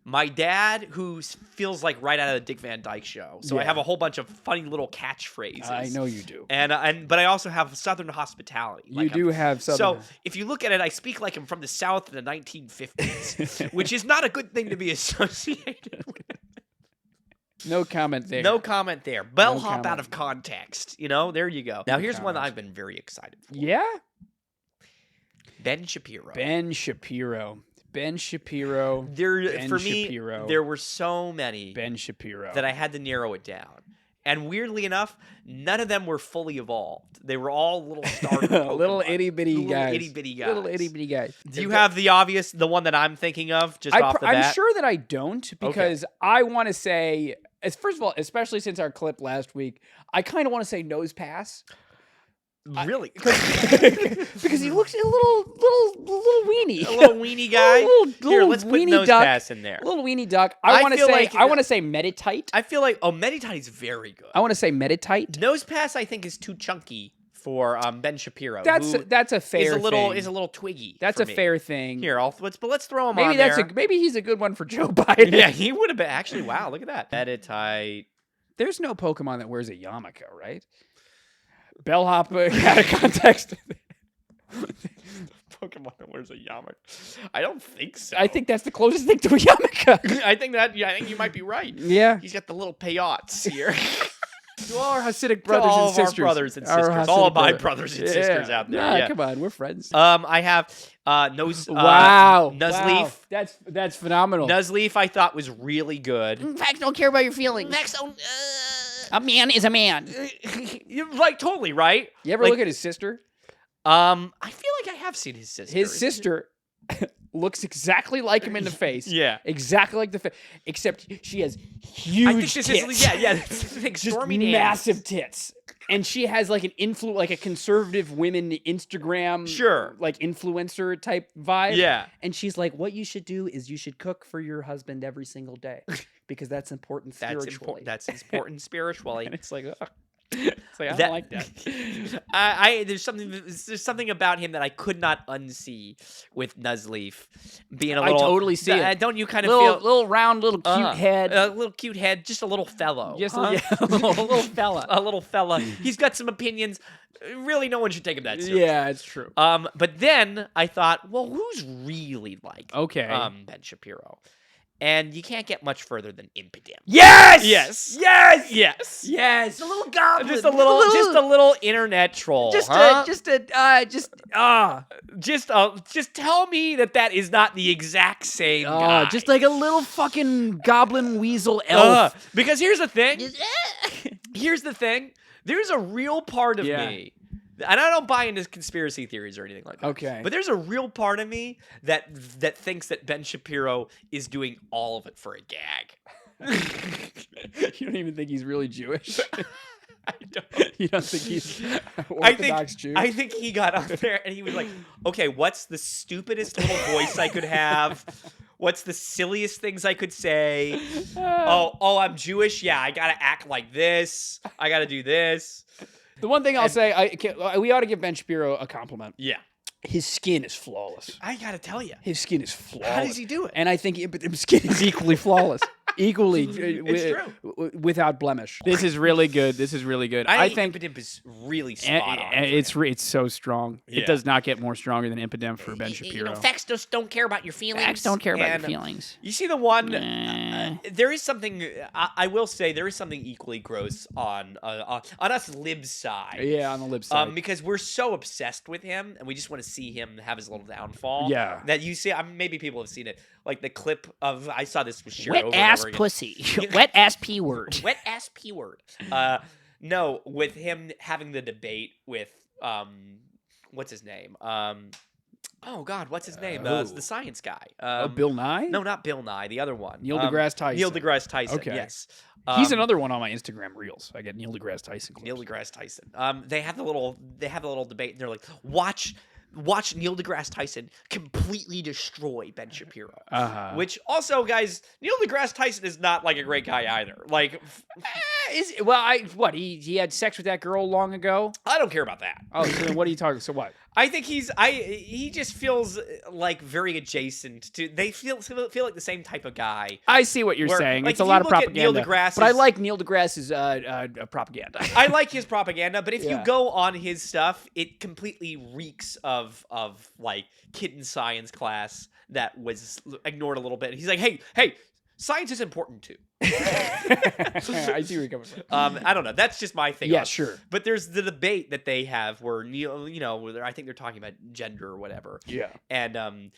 My dad, who feels like right out of the Dick Van Dyke Show, so I Yeah. have a whole bunch of funny little catchphrases. I know you do. But I also have Southern hospitality. You do have Southern. So if you look at it, I speak like I'm from the South in the 1950s, which is not a good thing to be associated with. No comment there. No comment there. Bellhop comment. out of context. You know, there you go. Now here's one that comment. I've been very excited for. Yeah? Ben Shapiro. Ben Shapiro. Ben Shapiro. Ben For me, Shapiro. there were so many Ben Shapiro. that I had to narrow it down. And weirdly enough, none of them were fully evolved. They were all little starter little Pokemon. itty bitty Little guys. itty bitty guys. Little itty bitty guys. Do you have the one that I'm thinking of just off the bat? I'm sure that I don't because I want to say, first of all, especially since our clip last week, I kind of want to say nose pass. Really? Because he looks a little weenie. A little weenie guy? Little Here, let's put weenie nose duck. pass in there. Little weenie duck. I I want to feel say like- I want to say Meditite. I feel like, Meditite's very good. I want to say Meditite. Nose pass, I think, is too chunky for Ben Shapiro. That's who a fair is a little thing. is a little twiggy. That's for a me. fair thing. Here, let's throw him maybe on that's there. maybe he's a good one for Joe Biden. Yeah, he would have been actually. Wow, look at that. Meditite. There's no Pokemon that wears a yarmulke, right? Bellhop out of context. Pokemon that wears a yarmulke. I don't think so. I think that's the closest thing to a yarmulke. I think you might be right. Yeah. He's got the little peyotes here. To all our Hasidic To brothers all and of our sisters. brothers and Our sisters. All of Hasidic my brother- brothers and sisters out there. Nah, yeah. come on, we're friends. I have Nose. Wow. Nuzleaf. Wow. That's phenomenal. Nuzleaf, I thought was really good. Facts don't care about your feelings. Facts don't. A man is a man. You're like totally right. You ever Like, look at his sister? I feel like I have seen his sister. His sister looks exactly like him in the face. Yeah. Exactly like the face. Except she has huge I think this tits. is that's the thing. Just Stormy Daniels. massive tits. And she has like like a conservative women Instagram, like influencer type vibe. Yeah. And she's like, what you should do is you should cook for your husband every single day because that's important spiritually. That's important spiritually. And it's like, ugh. It's like, I don't like that. There's something about him that I could not unsee with Nuzleaf being a I little. totally see it. Don't you kind of feel little round, little cute head, a little cute head, just a little fellow, just a little fella, a little fella. He's got some opinions. Really, no one should take him that seriously. Yeah, it's true. But then I thought, well, who's really like Ben Shapiro? And you can't get much further than impidem. Yes! Yes! Yes! Yes! Yes! A little goblin. Just a little internet troll. Just tell me that is not the exact same guy. Just like a little fucking goblin weasel elf. Because here's the thing. There's a real part of me. And I don't buy into conspiracy theories or anything like that. Okay. But there's a real part of me that thinks that Ben Shapiro is doing all of it for a gag. You don't even think he's really Jewish? I don't. You don't think he's Orthodox Jew? I think he got up there and he was like, okay, what's the stupidest little voice I could have? What's the silliest things I could say? Oh, I'm Jewish? Yeah, I gotta act like this. I gotta do this. The one thing I'll say, we ought to give Ben Shapiro a compliment. Yeah. His skin is flawless. I gotta tell you. His skin is flawless. How does he do it? And I think his skin is equally flawless. Equally. It's true. Without blemish. This is really good. I think Impidem is really spot on. It's so strong. Yeah. It does not get more stronger than Impidem for Ben Shapiro. Facts just don't care about your feelings. Facts don't care about your feelings. You see the one. There is something. I will say there is something equally gross on us libs side. Yeah, on the lib side. Because we're so obsessed with him, and we just want to see him have his little downfall. Yeah. That you see. Maybe people have seen it. Like the clip of I saw this was shared wet over ass and over again. pussy. Wet ass p word. Wet ass p word. No, with him having the debate with what's his name? Oh God, what's his name? The science guy. Bill Nye? No, not Bill Nye. The other one. Neil deGrasse Tyson. Neil deGrasse Tyson. Okay. Yes. He's another one on my Instagram reels. I get Neil deGrasse Tyson clips. Neil deGrasse Tyson. They have the little debate. And they're like, watch Neil deGrasse Tyson completely destroy Ben Shapiro. Which also, guys, Neil deGrasse Tyson is not like a great guy either. Like, he had sex with that girl long ago? I don't care about that. Oh, so then what are you talking? So what? I think he just feels like very adjacent to. They feel like the same type of guy. I see what you're saying. Like, it's a lot of propaganda. But I like Neil deGrasse's propaganda. I like his propaganda, but if you go on his stuff, it completely reeks of like kid in science class that was ignored a little bit. He's like, hey, science is important too. I see where you're coming from. I don't know. That's just my thing. Yeah, sure. But there's the debate that they have where Neil, where I think they're talking about gender or whatever. Yeah. And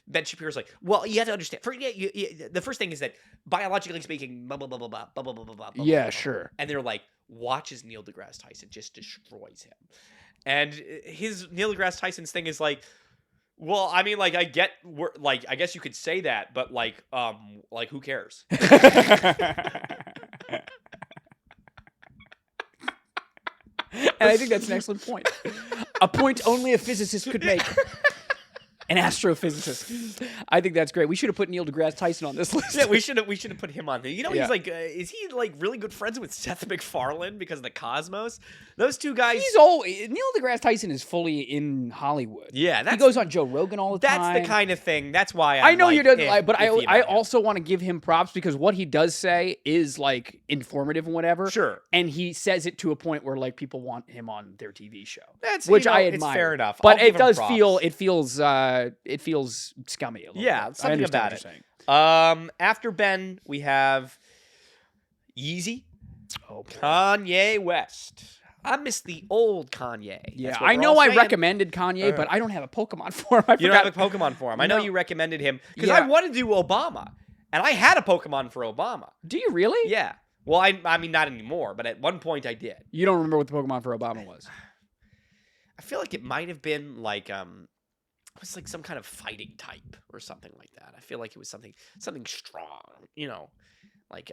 Ben Shapiro's like, well, you have to understand. The first thing is that biologically speaking, blah blah blah blah blah blah blah blah blah. Yeah, blah, sure. Blah. And they're like, watch as Neil deGrasse Tyson just destroys him. And his Neil deGrasse Tyson's thing is like, well, I mean, like, I guess you could say that, but like who cares? And I think that's an excellent point. A point only a physicist could make. An astrophysicist. I think that's great. We should have put Neil deGrasse Tyson on this list. Yeah, we should have put him on there. He's like, is he like really good friends with Seth MacFarlane because of the Cosmos? Those two guys. Neil deGrasse Tyson is fully in Hollywood. Yeah, he goes on Joe Rogan all the time. That's the kind of thing. That's why I know you don't. But I also want to give him props because what he does say is like informative and whatever. Sure. And he says it to a point where like people want him on their TV show. Which I admire. It's fair enough. But it does feel. It feels scummy a little bit. Something about it. After Ben, we have Yeezy, Kanye West. I miss the old Kanye. Yeah, I know I recommended Kanye, but I don't have a Pokemon for him. You don't have a Pokemon for him. I know you recommended him because I wanted to do Obama, and I had a Pokemon for Obama. Do you really? Yeah. Well, I mean, not anymore, but at one point I did. You don't remember what the Pokemon for Obama was? I feel like it might have been like was like some kind of fighting type or something like that. I feel like it was something strong, like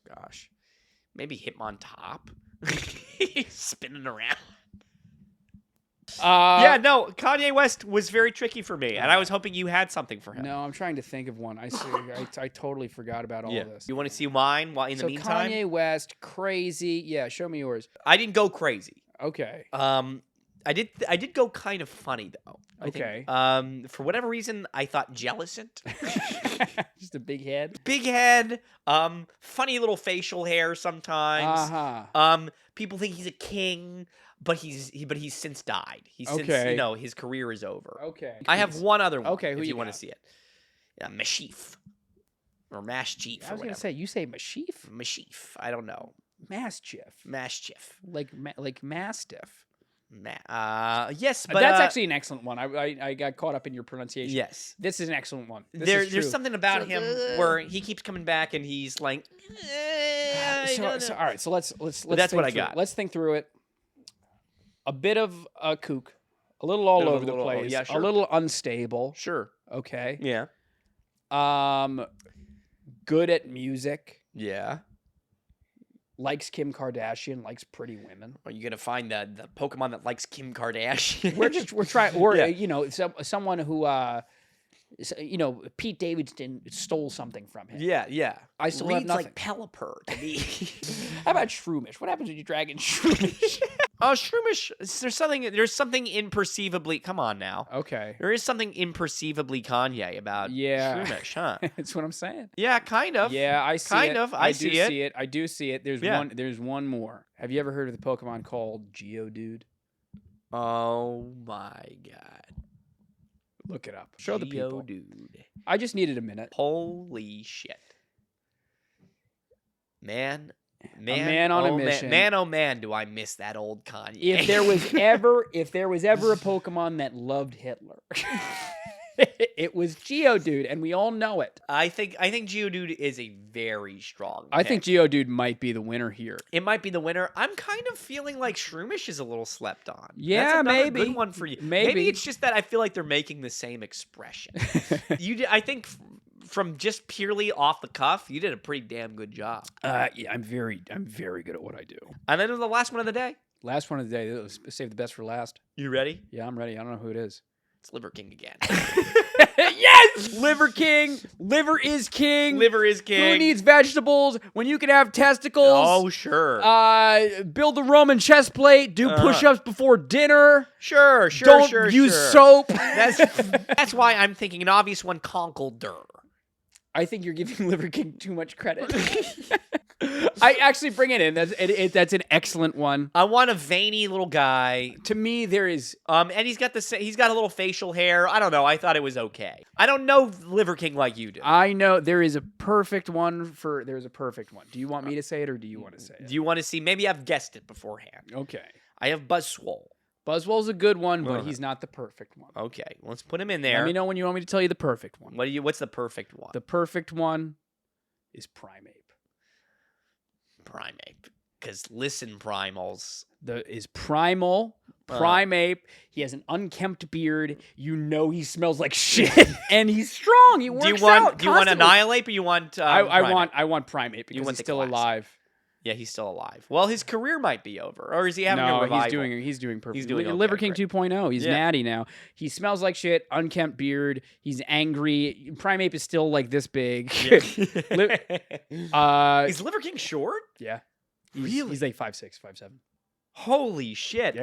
gosh, maybe Hitmontop. He's spinning around. Yeah, no, Kanye West was very tricky for me, and I was hoping you had something for him. No, I'm trying to think of one. I totally forgot about all this. You want to see mine while in the meantime? Kanye West, crazy. Yeah, show me yours. I didn't go crazy. Okay. I did go kind of funny though. Okay. I think, for whatever reason, I thought Jellicent. Just a big head. Big head. Funny little facial hair sometimes. People think he's a king, but he's since died. Since his career is over. Okay. I have one other one. Okay, who if you got? want to see it. Yeah, Mashif. Or Mashchief. I was gonna say, you say Mashif? Mashif. I don't know. Mastiff. Mashchief. Like Mastiff. Yes, but that's actually an excellent one. I got caught up in your pronunciation. Yes, this is an excellent one. There's something about him where he keeps coming back and he's like, all right. So let's. That's what I got. Let's think through it. A bit of a kook, a little all over the place. Yeah, sure. A little unstable. Sure. Okay. Yeah. Good at music. Yeah. Likes Kim Kardashian. Likes pretty women. Are you gonna find the Pokemon that likes Kim Kardashian? we're trying, or yeah. Someone who Pete Davidson stole something from him. Yeah. I still have nothing. Like Pelipper to me. How about Shroomish? What happens when you drag in Shroomish? Oh, Shroomish. There's something imperceivably. Come on now. Okay. There is something imperceivably Kanye about Shroomish, huh? That's what I'm saying. Yeah, kind of. Yeah, I see kind it. of. I do see it. I do see it. There's one more. Have you ever heard of the Pokemon called Geodude? Oh my god. Look it up. Show the people. Geodude. I just needed a minute. Holy shit. Man, a man on a mission. Man, oh man, do I miss that old Kanye. If there was ever a Pokemon that loved Hitler, it was Geodude, and we all know it. I think Geodude is a very strong pick. I think Geodude might be the winner here. It might be the winner. I'm kind of feeling like Shroomish is a little slept on. Yeah, that's another maybe. good one for you. Maybe it's just that I feel like they're making the same expression. I think from just purely off the cuff, you did a pretty damn good job. Yeah, I'm very good at what I do. And then the last one of the day. Last one of the day. Save the best for last. You ready? Yeah, I'm ready. I don't know who it is. It's Liver King again. Yes! Liver King. Liver is king. Liver is king. Who needs vegetables when you can have testicles? Oh, sure. Build a Roman chest plate. Do push-ups before dinner. Sure. Don't use soap. That's why I'm thinking an obvious one, Conkeldurr. I think you're giving Liver King too much credit. I actually bring it in. That's an excellent one. I want a veiny little guy. To me, there is and he's got a little facial hair. I don't know. I thought it was okay. I don't know Liver King like you do. I know there is a perfect one. There's a perfect one. Do you want me to say it or do you want to say it? Do you want to see? Maybe I've guessed it beforehand. Okay. I have Buzzswole. Buzzwole's a good one, but he's not the perfect one. Okay, let's put him in there. Let me know when you want me to tell you the perfect one. What's the perfect one? The perfect one is Primeape. Primeape. Because listen, Primals. Is Primal. Primeape. He has an unkempt beard. You know he smells like shit. And he's strong. He works out. Do you want Annihilate or you want I want Primeape because he's still alive. Yeah, he's still alive. Well, his career might be over. Or is he having a revival? He's doing perfect. He's doing okay, Liver King 2.0. He's natty now. He smells like shit, unkempt beard. He's angry. Primeape is still like this big. Yeah. Is Liver King short? Yeah. Really? He's like 5'6", 5'7". Holy shit. Yeah,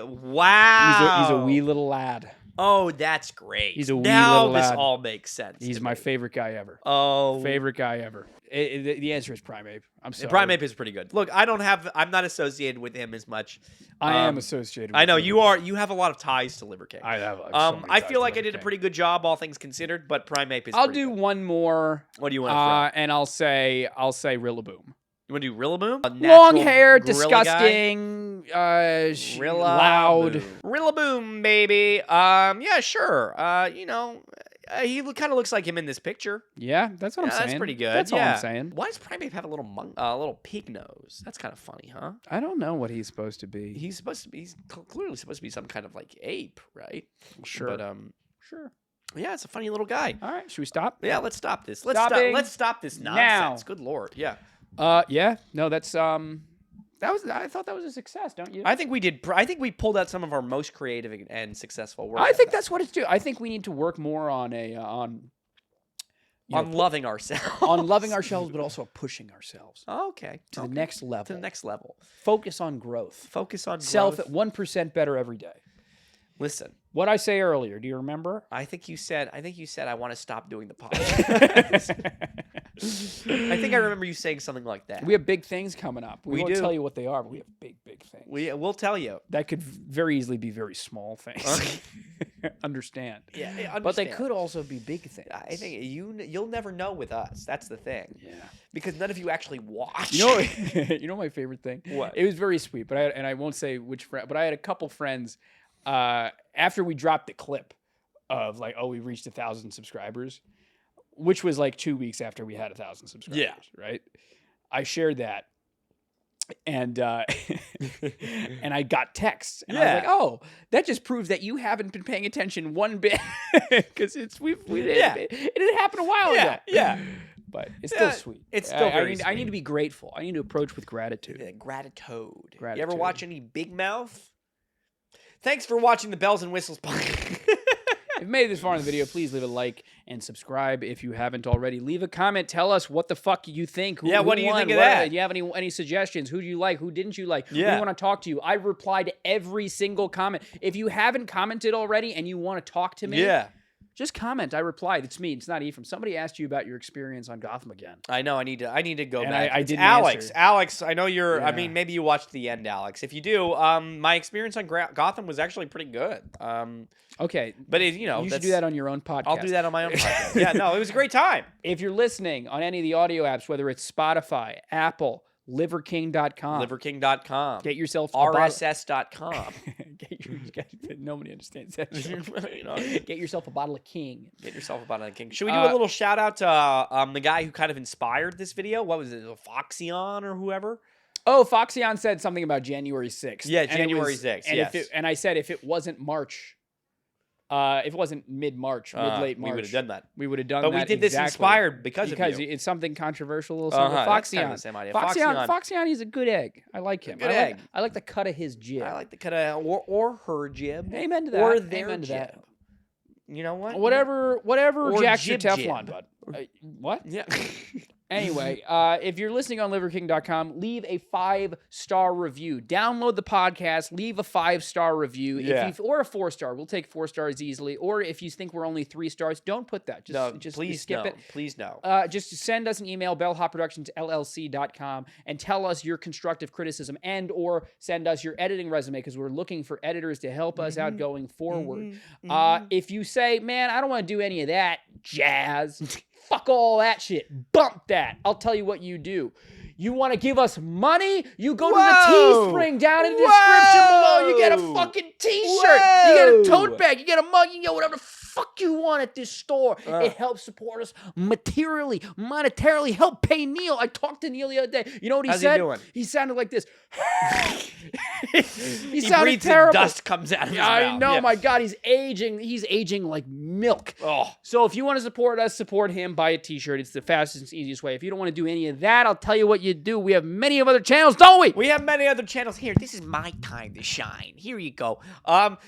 wow. He's a wee little lad. Oh, that's great. He's a wee little lad. This all makes sense. He's my favorite guy ever. Oh. Favorite guy ever. The answer is Primeape. I'm sorry. Primeape is pretty good. Look, I'm not associated with him as much. I am associated with I know Liver you King. are. You have a lot of ties to Liver King. I have. I feel like I did a pretty good job, all things considered, but Primeape is I'll pretty do good. one more. What do you want to throw? And I'll say Rillaboom. You want to do Rillaboom? Long hair, disgusting, loud. Rillaboom, baby. Yeah, sure. He kind of looks like him in this picture. Yeah, that's what I'm saying. That's pretty good. That's all I'm saying. Why does Primeape have a little pig nose? That's kind of funny, huh? I don't know what he's supposed to be. He's clearly supposed to be some kind of like ape, right? Sure. But sure. yeah, it's a funny little guy. All right, should we stop? Yeah, let's stop this. Let's stop this nonsense. Now. Good Lord. Yeah. Yeah. No, that's I thought that was a success, don't you? I think we did. I think we pulled out some of our most creative and successful work. I think that's what it's due. I think we need to work more on loving ourselves. on loving ourselves, but also pushing ourselves Okay. to the next level. To the next level. Focus on growth. Focus on Self growth. at 1% better every day. Listen. What I say earlier, do you remember? I think you said I want to stop doing the podcast. I think I remember you saying something like that. We have big things coming up. We won't do. tell you what they are, but we have big things. We'll tell you. That could very easily be very small things. Understand. Yeah, understand. But they could also be big things. I think you'll never know with us. That's the thing. Yeah. Because none of you actually watch. You know, you know my favorite thing? What? It was very sweet, but I won't say which friend, but I had a couple friends after we dropped the clip of like, oh, we reached 1,000 subscribers, which was like 2 weeks after we had 1,000 subscribers. Yeah. Right. I shared that. And and I got texts, and I was like, "Oh, that just proves that you haven't been paying attention one bit, because it didn't happen a while ago." Yeah. But it's still sweet. It's still very I need to be grateful. I need to approach with gratitude. Gratitude. You ever Gratitude. watch any Big Mouth? Thanks for watching the Bells and Whistles podcast. If you made it this far in the video, please leave a like and subscribe if you haven't already. Leave a comment. Tell us what the fuck you think. Who what do you won? think of that? Do you have any suggestions? Who do you like? Who didn't you like? Yeah. We want to talk to you. I reply to every single comment. If you haven't commented already and you want to talk to me, just comment. I replied. It's me. It's not Ephraim. Somebody asked you about your experience on Gotham again. I know. I need to go And back. I It's didn't Alex. answer. Alex, I know you're. I Yeah. mean, maybe you watched the end, Alex. If you do, my experience on Gotham was actually pretty good. Okay. But you should do that on your own podcast. I'll do that on my own podcast. Yeah, no, it was a great time. If you're listening on any of the audio apps, whether it's Spotify, Apple, liverking.com. Liverking.com. Get yourself a RSS.com. Nobody understands that. You know, Get yourself a bottle of King. get yourself a bottle of King. Should we do a little shout out to the guy who kind of inspired this video? What was it? Foxeon or whoever? Oh, Foxeon said something about January 6th. Yeah, And it January was- 6th, And, yes. and I said if it wasn't March, if it wasn't mid-March, mid-late March, we would have done that. We would have done But that we did this exactly. inspired because of you. it's something controversial. Or something. That's Foxeon. kind of the same idea. Foxeon, he's a good egg. I like him. Good egg. I like the cut of his jib. I like the kind of or her jib. Amen to that. Or their Amen to jib. that. You know what? Whatever Or jacks your jib Teflon, jib. bud. What? Yeah. Anyway, if you're listening on liverking.com, leave a 5-star review. Download the podcast, leave a 5-star review. Yeah. Or a 4-star. We'll take 4 stars easily. Or if you think we're only 3 stars, don't put that. Just please skip no. it. Please no. Just send us an email, bellhopproductionsllc.com, and tell us your constructive criticism and or send us your editing resume, because we're looking for editors to help us out going forward. If you say, man, I don't want to do any of that jazz, fuck all that shit, bump that. I'll tell you what you do. You want to give us money? You go to the Teespring down in the description below. You get a fucking t-shirt. You get a tote bag. You get a mug. You get whatever the fuck you want at this store. It helps support us materially, monetarily. Help pay Neil. I talked to Neil the other day. You know what he said? How's he doing? He sounded like this. he He sounded breathes terrible. and dust comes out of his mouth. I know, Yeah. my God, he's aging. He's aging like milk. Oh. So if you want to support us, support him, buy a t-shirt. It's the fastest and easiest way. If you don't want to do any of that, I'll tell you what you do. We have many of other channels, don't we? We have many other channels here. This is my time to shine. Here you go.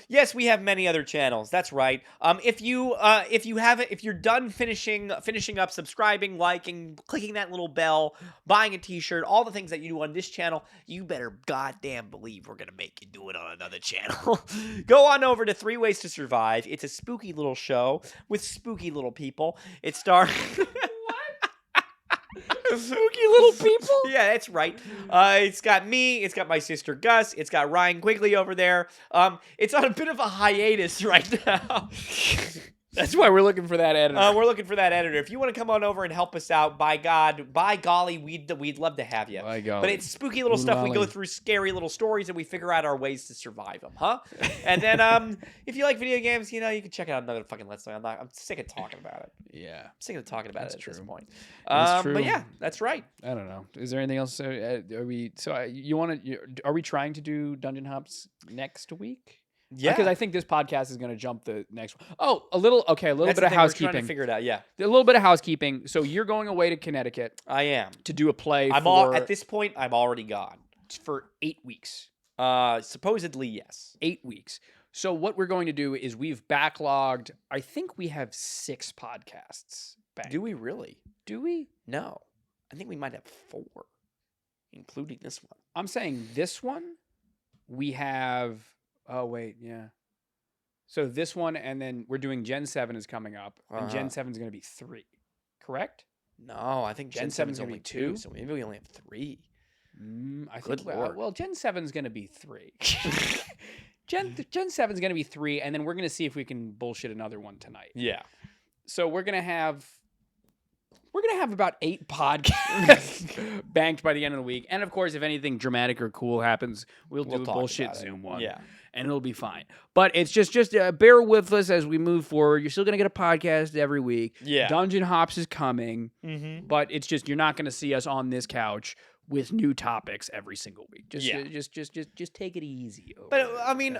Yes, we have many other channels. That's right. If you're done finishing up subscribing, liking, clicking that little bell, buying a t-shirt, all the things that you do on this channel, you better goddamn believe we're gonna make you do it on another channel. Go on over to 3 Ways to Survive. It's a spooky little show with spooky little people. It stars Spooky little people? Yeah, that's right. It's got me. It's got my sister Gus. It's got Ryan Quigley over there. It's on a bit of a hiatus right now. That's why we're looking for that editor. We're looking for that editor. If you want to come on over and help us out, by golly, we'd love to have you. By golly. But it's spooky little stuff. We go Golly. through scary little stories and we figure out our ways to survive them, huh? And then if you like video games, you can check out another fucking Let's Play. I'm sick of talking about it. Yeah. I'm sick of talking about That's it at this true. point. It's true. But yeah, that's right. I don't know. Is there anything else? Are we? So you want to? Are we trying to do Dungeon Hops next week? Yeah. Because I think this podcast is going to jump the next one. Oh, a little That's bit the of thing, we're trying housekeeping. to figure it out. Yeah, A little bit of housekeeping. So you're going away to Connecticut I am. to do a play At this point, I'm already gone. for 8 weeks. Supposedly, yes. 8 weeks. So what we're going to do is we've backlogged. I think we have 6 podcasts. Back. Do we really? Do we? No. I think we might have 4, including this one. I'm saying this one. We have. Oh wait, yeah. So this one, and then we're doing Gen 7 is coming up, and Gen 7 is going to be 3. Correct? No, I think Gen 7's gonna only be 2, 2? so maybe we only have 3. I Good think. Lord. Well, Gen 7 is going to be 3. Gen 7 is going to be 3, and then we're going to see if we can bullshit another one tonight. Yeah. So we're gonna have about 8 podcasts banked by the end of the week. And of course, if anything dramatic or cool happens, we'll do a talk bullshit about it. Zoom one. Yeah. And it'll be fine. But it's just bear with us as we move forward. You're still gonna get a podcast every week. Yeah. Dungeon Hops is coming. Mm-hmm. But it's just you're not gonna see us on this couch with new topics every single week. Just take it easy. But I mean,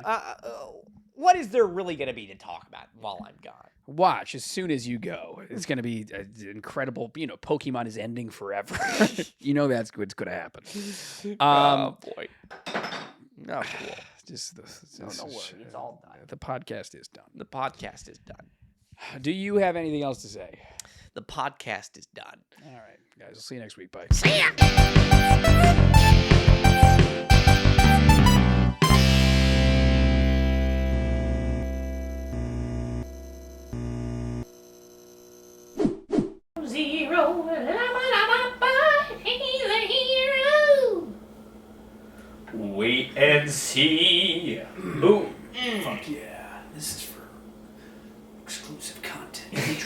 what is there really going to be to talk about while I'm gone? Watch as soon as you go. It's going to be incredible. Pokemon is ending forever. That's what's going to happen. Oh boy. No, cool. No worries. It's all done. The podcast is done. The podcast is done. Do you have anything else to say? The podcast is done. All right, guys. We'll see you next week. Bye. See ya! Zero, he's a hero. Wait and see. Boom. Fuck yeah. This is for exclusive content.